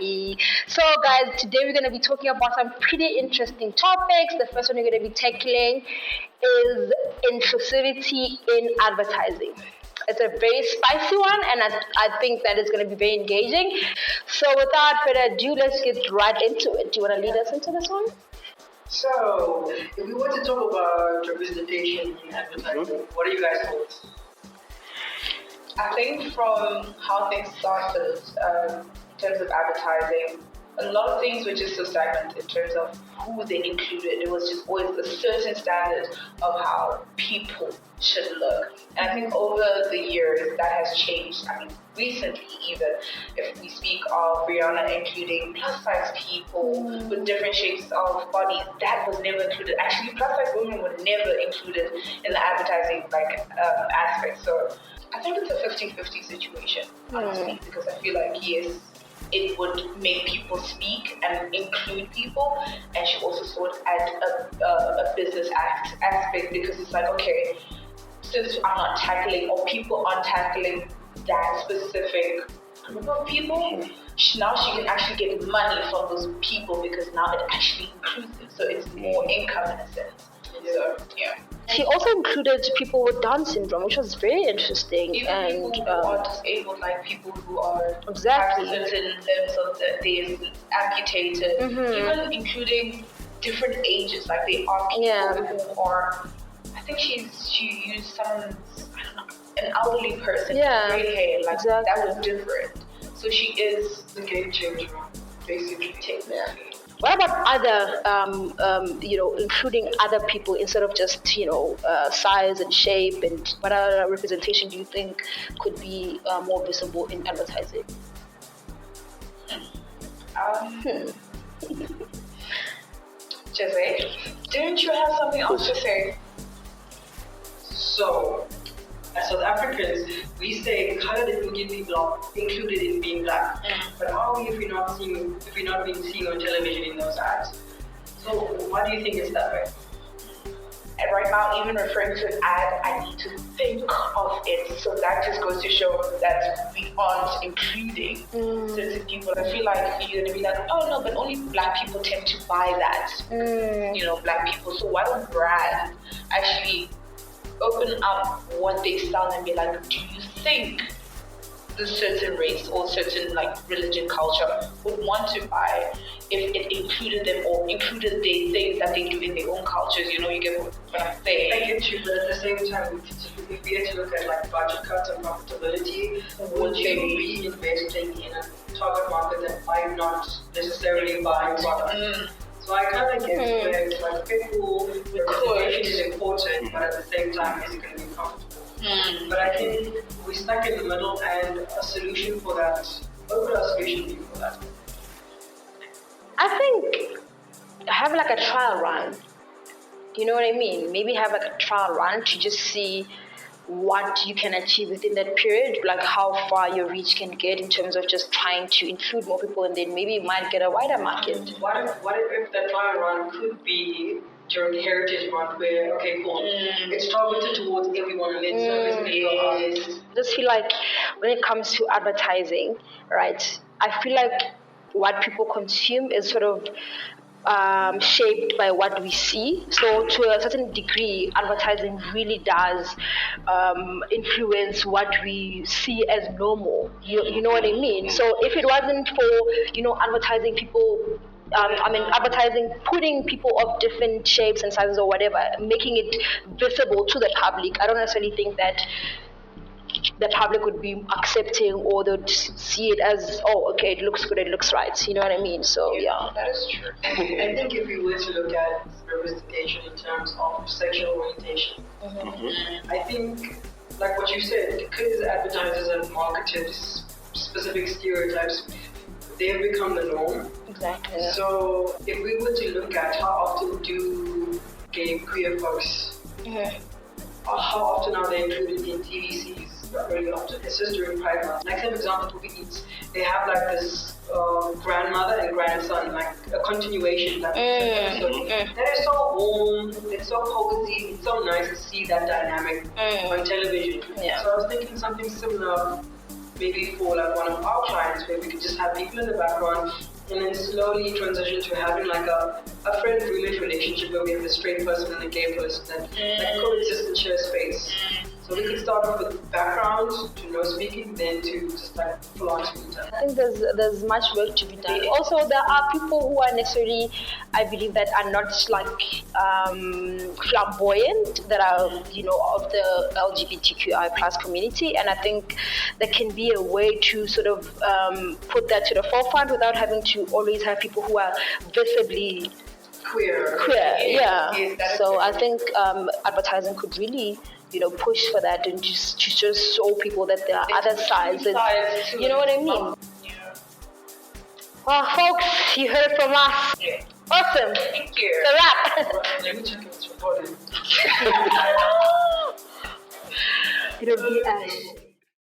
everybody. So, guys, today we're going to be talking about some pretty interesting topics. The first one we're going to be tackling is inclusivity in advertising. It's a very spicy one, and I think that it's going to be very engaging. So, without further ado, let's get right into it. Do you want to lead us into this one? So, if we were to talk about representation in advertising, what are you guys' thoughts? I think from how things started in terms of advertising, a lot of things were just so stagnant in terms of who they included. It was just always a certain standard of how people should look. And I think over the years that has changed. I mean, recently even, if we speak of Rihanna including plus size people with different shapes of bodies, that was never included. Actually, plus size women were never included in the advertising aspect. So I think it's a 50-50 situation, honestly, because I feel like, yes, it would make people speak and include people, and she also saw it as a business aspect, because it's like, okay, since I'm not tackling, or people aren't tackling that specific group of people, now she can actually get money from those people, because now it actually includes them, so it's more income in a sense. So, yeah. She also included people with Down syndrome, which was very interesting. Even and people who are disabled, like people who are exactly have certain limbs of they're amputated, even including different ages. Like they are people who are. I think she used someone's, I don't know, an elderly person with gray hair. Like that was different. So she is the game changer, basically. Technically. What about other, including other people instead of just, size and shape, and what other representation do you think could be more visible in advertising? Jose, didn't you have something else to say? So, as South Africans, we say colored Indian people are included in being black. But how are we if we're not being seen on television in those ads? So why do you think it's that way? And right now, even referring to an ad, I need to think of it. So that just goes to show that we aren't including certain people. I feel like you're going to be like, oh no, but only black people tend to buy that. Black people. So why don't brands actually open up what they sell and be like, do you think the certain race or certain religion culture would want to buy if it included them or included the things that they do in their own cultures? You get what I'm saying? I get you, but at the same time, if we had to look at budget cuts and profitability, would you be investing in a target market that might not necessarily buy product? So I kind of get where it's like, okay, cool, the representation is important, but at the same time, is it going to be comfortable? But I think we're stuck in the middle, and a solution for that, what would our solution be for that? I think have a trial run. You know what I mean? Maybe have a trial run to just see what you can achieve within that period, how far your reach can get in terms of just trying to include more people, and then maybe you might get a wider market. What if that trial run could be during Heritage Month, where, okay, cool, it's targeted towards everyone, and it's service. I just feel like when it comes to advertising, right, I feel like what people consume is sort of shaped by what we see. So to a certain degree, advertising really does influence what we see as normal. You know what I mean? So if it wasn't for, advertising people, advertising, putting people of different shapes and sizes or whatever, making it visible to the public, I don't necessarily think that the public would be accepting, or they'd see it as, oh, okay, it looks good, it looks right. You know what I mean? So, yeah. That is true. I think if we were to look at representation in terms of sexual orientation, I think, like what you said, because advertisers have marketed specific stereotypes, they've become the norm. Exactly. So, if we were to look at how often do gay queer folks, how often are they included in TVCs? Not really often. It's just during Pride Month. Like, for example, they have this grandmother and grandson, a continuation. That is so warm, it's so cozy, it's so nice to see that dynamic on television. Yeah. So I was thinking something similar maybe for like one of our clients where we could just have people in the background and then slowly transition to having like a friend roommate relationship where we have a straight person and a gay person that like coexist and share space. So we could start off with background to no speaking, then to just like full on speaking. I think there's much work to be done. Also, there are people who are necessarily, I believe, that are not like flamboyant, that are of the LGBTQI plus community, and I think there can be a way to sort of put that to the forefront without having to always have people who are visibly Queer. Yeah. Yes, So I think advertising could really push for that and just to just show people that there are other sides. You know what I mean? Yeah. Well, folks, you heard from us. Yeah. Awesome. Thank you. It's a wrap. Let me check if it's recording. It'll be